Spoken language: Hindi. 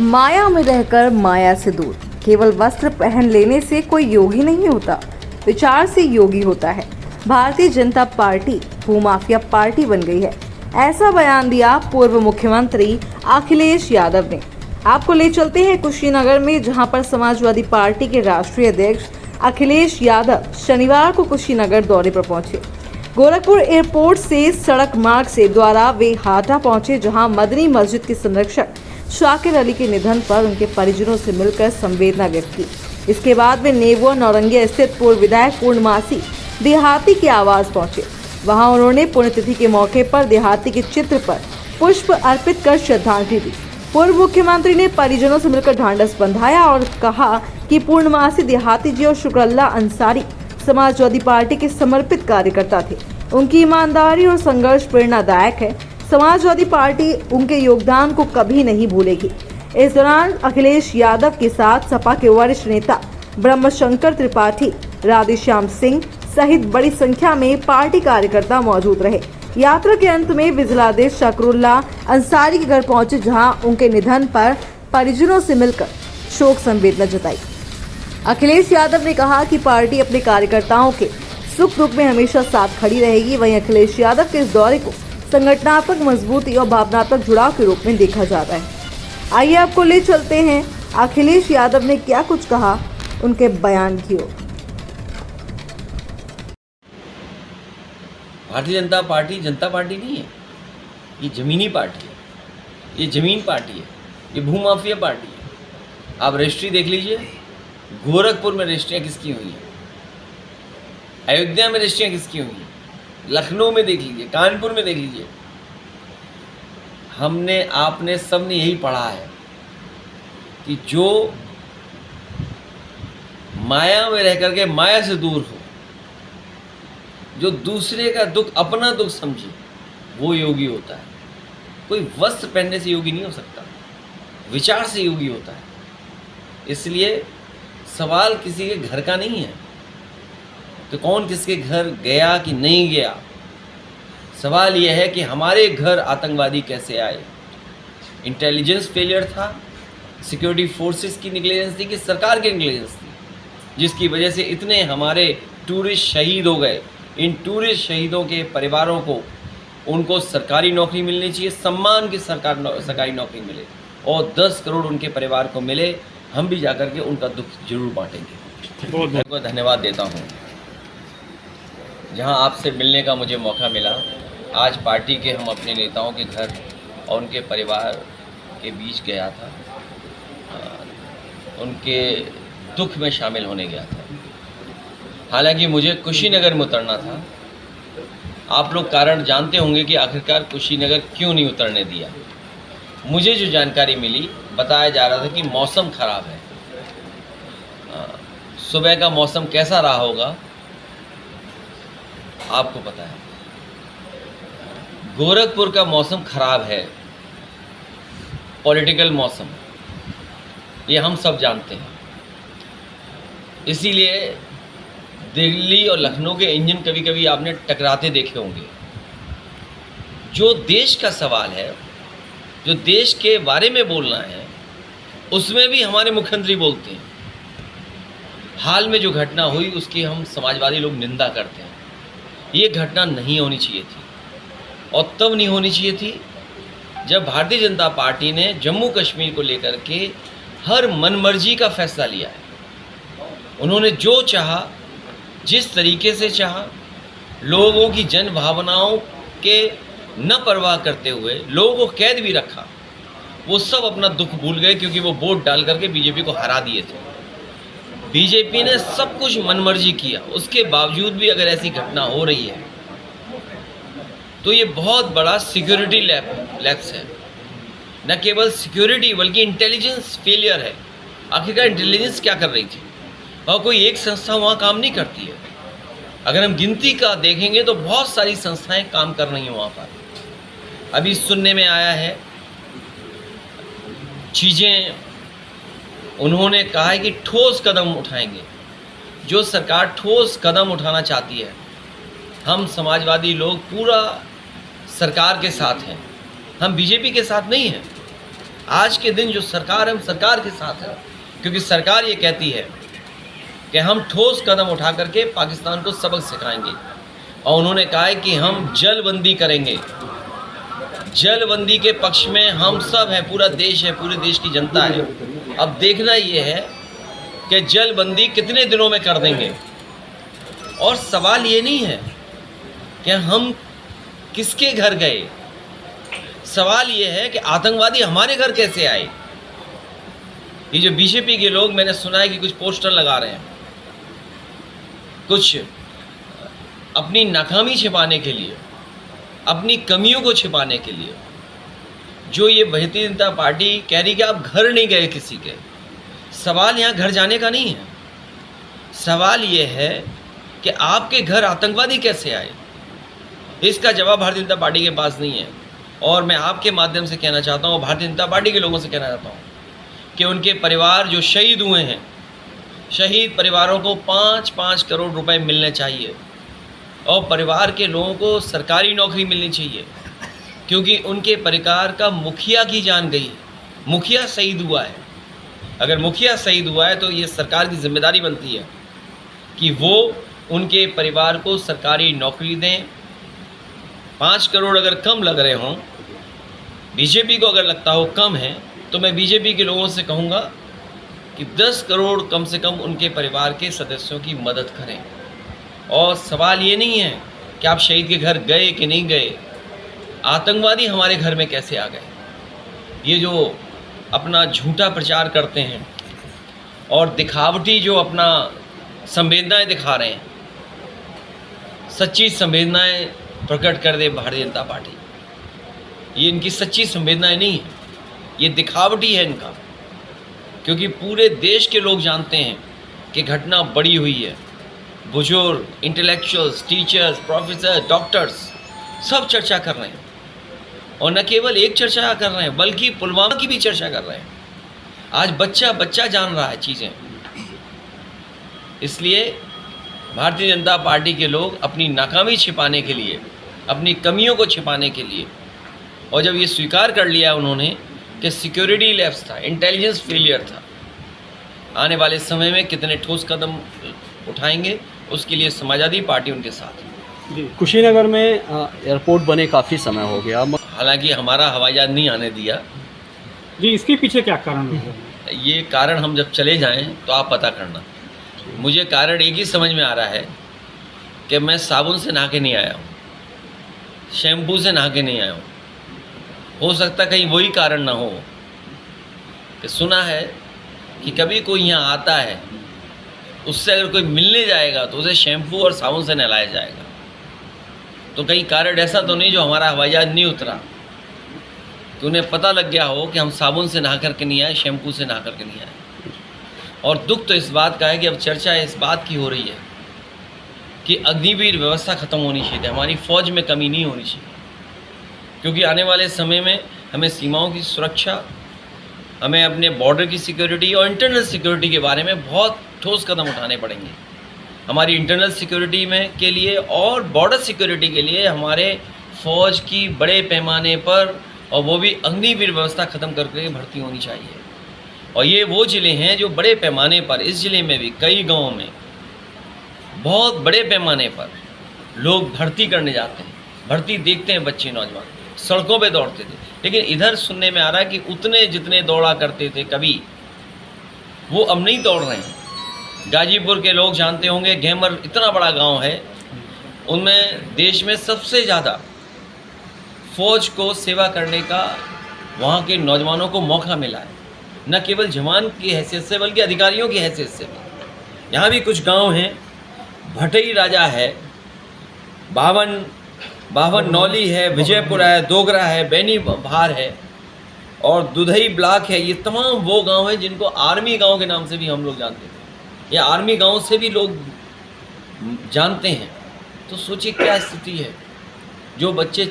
माया में रहकर माया से दूर। केवल वस्त्र पहन लेने से कोई योगी नहीं होता, विचार से योगी होता है। भारतीय जनता पार्टी भूमाफिया पार्टी बन गई है, ऐसा बयान दिया पूर्व मुख्यमंत्री अखिलेश यादव ने। आपको ले चलते हैं कुशीनगर में, जहां पर समाजवादी पार्टी के राष्ट्रीय अध्यक्ष अखिलेश यादव शनिवार को कुशीनगर दौरे पर पहुंचे। गोरखपुर एयरपोर्ट से सड़क मार्ग से द्वारा वे हाटा पहुंचे, जहां मदनी मस्जिद के संरक्षक शाकिर अली के निधन पर उनके परिजनों से मिलकर संवेदना व्यक्त की। इसके बाद वे नेबुआ नौरंगिया स्थित पूर्व विधायक पूर्णमासी देहाती के आवास पहुंचे। वहां उन्होंने पुण्यतिथि के मौके पर देहाती के चित्र पर पुष्प अर्पित कर श्रद्धांजलि दी। पूर्व मुख्यमंत्री ने परिजनों से मिलकर ढांढस बंधाया और कहा कि पूर्णमासी देहाती जी और शुक्रल्ला अंसारी समाजवादी पार्टी के समर्पित कार्यकर्ता थे। उनकी ईमानदारी और संघर्ष प्रेरणादायक है। समाजवादी पार्टी उनके योगदान को कभी नहीं भूलेगी। इस दौरान अखिलेश यादव के साथ सपा के वरिष्ठ नेता ब्रह्मशंकर त्रिपाठी, राधेश्याम सिंह सहित बड़ी संख्या में पार्टी कार्यकर्ता मौजूद रहे। यात्रा के अंत में विजिलाधीश शकरुल्ला अंसारी के घर पहुंचे, जहां उनके निधन पर परिजनों से मिलकर शोक संवेदना जताई। अखिलेश यादव ने कहा कि पार्टी अपने कार्यकर्ताओं के सुख दुख में हमेशा साथ खड़ी रहेगी। वहीं अखिलेश यादव के इस दौरे को संगठनात्मक मजबूती और भावनात्मक जुड़ाव के रूप में देखा जा रहा है। आइए आपको ले चलते हैं अखिलेश यादव ने क्या कुछ कहा, उनके बयान की ओर। भारतीय जनता पार्टी जनता पार्टी नहीं है, ये जमीनी पार्टी है, ये जमीन पार्टी है, ये भूमाफिया पार्टी है। आप रजिस्ट्री देख लीजिए, गोरखपुर में रजिस्ट्रियाँ किसकी हुई हैं, अयोध्या में रजिस्ट्रियाँ किसकी हुई हैं, लखनऊ में देख लीजिए, कानपुर में देख लीजिए। हमने आपने सब ने यही पढ़ा है कि जो माया में रह करके माया से दूर हो, जो दूसरे का दुख अपना दुख समझे, वो योगी होता है। कोई वस्त्र पहनने से योगी नहीं हो सकता, विचार से योगी होता है। इसलिए सवाल किसी के घर का नहीं है तो कौन किसके घर गया कि नहीं गया। सवाल यह है कि हमारे घर आतंकवादी कैसे आए। इंटेलिजेंस फेलियर था, सिक्योरिटी फोर्सेस की नेग्लिजेंस थी कि सरकार की नेग्लिजेंस थी, जिसकी वजह से इतने हमारे टूरिस्ट शहीद हो गए। इन टूरिस्ट शहीदों के परिवारों को उनको सरकारी नौकरी मिलनी चाहिए, सम्मान की सरकारी नौकरी मिले और 10 करोड़ उनके परिवार को मिले। हम भी जाकर के उनका दुख जरूर बांटेंगे। बहुत धन्यवाद देता हूँ जहाँ आपसे मिलने का मुझे मौका मिला। आज पार्टी के हम अपने नेताओं के घर और उनके परिवार के बीच गया था, उनके दुख में शामिल होने गया था। हालांकि मुझे कुशीनगर में उतरना था। आप लोग कारण जानते होंगे कि आखिरकार कुशीनगर क्यों नहीं उतरने दिया। मुझे जो जानकारी मिली, बताया जा रहा था कि मौसम ख़राब है। सुबह का मौसम कैसा रहा होगा आपको पता है। गोरखपुर का मौसम ख़राब है, पॉलिटिकल मौसम, ये हम सब जानते हैं। इसीलिए दिल्ली और लखनऊ के इंजन कभी कभी आपने टकराते देखे होंगे। जो देश का सवाल है, जो देश के बारे में बोलना है, उसमें भी हमारे मुख्यमंत्री बोलते हैं। हाल में जो घटना हुई उसकी हम समाजवादी लोग निंदा करते हैं। ये घटना नहीं होनी चाहिए थी, और तब नहीं होनी चाहिए थी जब भारतीय जनता पार्टी ने जम्मू कश्मीर को लेकर के हर मनमर्जी का फैसला लिया है। उन्होंने जो चाहा, जिस तरीके से चाहा, लोगों की जन भावनाओं के न परवाह करते हुए लोगों को कैद भी रखा। वो सब अपना दुख भूल गए क्योंकि वो वोट डाल करके बीजेपी को हरा दिए थे। बीजेपी ने सब कुछ मनमर्जी किया, उसके बावजूद भी अगर ऐसी घटना हो रही है तो ये बहुत बड़ा सिक्योरिटी लैप्स है। न केवल सिक्योरिटी बल्कि इंटेलिजेंस फेलियर है। आखिरकार इंटेलिजेंस क्या कर रही थी? और कोई एक संस्था वहाँ काम नहीं करती है। अगर हम गिनती का देखेंगे तो बहुत सारी संस्थाएं काम कर रही हैं वहाँ पर। अभी सुनने में आया है चीज़ें, उन्होंने कहा है कि ठोस कदम उठाएंगे। जो सरकार ठोस कदम उठाना चाहती है, हम समाजवादी लोग पूरा सरकार के साथ हैं, हम बीजेपी के साथ नहीं हैं। आज के दिन जो सरकार है, हम सरकार के साथ हैं, क्योंकि सरकार ये कहती है कि हम ठोस कदम उठा करके पाकिस्तान को सबक सिखाएंगे। और उन्होंने कहा है कि हम जलबंदी करेंगे। जलबंदी के पक्ष में हम सब हैं, पूरा देश है, पूरे देश की जनता है। अब देखना ये है कि जलबंदी कितने दिनों में कर देंगे। और सवाल ये नहीं है कि हम किसके घर गए, सवाल ये है कि आतंकवादी हमारे घर कैसे आए। ये जो बीजेपी के लोग, मैंने सुना है कि कुछ पोस्टर लगा रहे हैं, कुछ अपनी नाकामी छिपाने के लिए, अपनी कमियों को छिपाने के लिए। जो ये भारतीय जनता पार्टी कह रही कि आप घर नहीं गए किसी के, सवाल यहाँ घर जाने का नहीं है। सवाल ये है कि आपके घर आतंकवादी कैसे आए। इसका जवाब भारतीय जनता पार्टी के पास नहीं है। और मैं आपके माध्यम से कहना चाहता हूँ, भारतीय जनता पार्टी के लोगों से कहना चाहता हूँ कि उनके परिवार जो शहीद हुए हैं, शहीद परिवारों को 5-5 करोड़ रुपए मिलने चाहिए। और परिवार के लोगों को सरकारी नौकरी मिलनी चाहिए, क्योंकि उनके परिवार का मुखिया की जान गई है। मुखिया शहीद हुआ है। अगर मुखिया शहीद हुआ है तो ये सरकार की जिम्मेदारी बनती है कि वो उनके परिवार को सरकारी नौकरी दें। 5 करोड़ अगर कम लग रहे हों, बीजेपी को अगर लगता हो कम है, तो मैं बीजेपी के लोगों से कहूँगा कि 10 करोड़ कम से कम उनके परिवार के सदस्यों की मदद करें। और सवाल ये नहीं है कि आप शहीद के घर गए कि नहीं गए, आतंकवादी हमारे घर में कैसे आ गए। ये जो अपना झूठा प्रचार करते हैं और दिखावटी जो अपना संवेदनाएं दिखा रहे हैं, सच्ची संवेदनाएं प्रकट कर दे भारतीय जनता पार्टी। ये इनकी सच्ची संवेदनाएं नहीं है, ये दिखावटी है इनका। क्योंकि पूरे देश के लोग जानते हैं कि घटना बड़ी हुई है। बुजुर्ग, इंटेलेक्चुअल्स, टीचर्स, प्रोफेसर, डॉक्टर्स सब चर्चा कर रहे हैं। और न केवल एक चर्चा कर रहे हैं, बल्कि पुलवामा की भी चर्चा कर रहे हैं। आज बच्चा बच्चा जान रहा है चीज़ें। इसलिए भारतीय जनता पार्टी के लोग अपनी नाकामी छिपाने के लिए, अपनी कमियों को छिपाने के लिए, और जब ये स्वीकार कर लिया उन्होंने कि सिक्योरिटी लैप्स था, इंटेलिजेंस फेलियर था, आने वाले समय में कितने ठोस कदम उठाएंगे, उसके लिए समाजवादी पार्टी उनके साथ है। जी, कुशीनगर में एयरपोर्ट बने काफ़ी समय हो गया, हालांकि हमारा हवाई जहाज नहीं आने दिया। जी, इसके पीछे क्या कारण है? ये कारण हम जब चले जाएं तो आप पता करना। मुझे कारण एक ही समझ में आ रहा है कि मैं साबुन से नहा के नहीं आया हूँ, शैम्पू से नहा के नहीं आया हूँ। हो सकता कहीं वही कारण ना हो कि सुना है कि कभी कोई यहाँ आता है, उससे अगर कोई मिलने जाएगा तो उसे शैम्पू और साबुन से नहलाया जाएगा। तो कहीं कारण ऐसा तो नहीं जो हमारा हवाई जहाज नहीं उतरा, कि उन्हें पता लग गया हो कि हम साबुन से नहा करके नहीं आए, शैम्पू से नहा करके नहीं आए। और दुख तो इस बात का है कि अब चर्चा इस बात की हो रही है कि अग्निवीर व्यवस्था ख़त्म होनी चाहिए, हमारी फ़ौज में कमी नहीं होनी चाहिए। क्योंकि आने वाले समय में हमें सीमाओं की सुरक्षा, हमें अपने बॉर्डर की सिक्योरिटी और इंटरनल सिक्योरिटी के बारे में बहुत ठोस कदम उठाने पड़ेंगे। हमारी इंटरनल सिक्योरिटी में के लिए और बॉर्डर सिक्योरिटी के लिए हमारे फ़ौज की बड़े पैमाने पर, और वो भी अग्निवीर व्यवस्था ख़त्म करके भर्ती होनी चाहिए। और ये वो ज़िले हैं जो बड़े पैमाने पर, इस ज़िले में भी कई गाँवों में बहुत बड़े पैमाने पर लोग भर्ती करने जाते हैं, भर्ती देखते हैं, बच्चे नौजवान सड़कों पे दौड़ते थे। लेकिन इधर सुनने में आ रहा है कि उतने जितने दौड़ा करते थे कभी, वो अब नहीं दौड़ रहे हैं। गाजीपुर के लोग जानते होंगे, घेमर इतना बड़ा गांव है, उनमें देश में सबसे ज़्यादा फ़ौज को सेवा करने का वहाँ के नौजवानों को मौका मिला है। न केवल जवान की हैसियत से बल्कि अधिकारियों की हैसियत से भी। यहाँ भी कुछ गांव हैं, भटई राजा है, बावन नौली है, विजयपुरा है, दोगरा है, बैनी भार है और दुधई ब्लॉक है। ये तमाम वो गांव हैं जिनको आर्मी गांव के नाम से भी हम लोग जानते थे, या आर्मी गांव से भी लोग जानते हैं। तो सोचिए क्या स्थिति है। जो बच्चे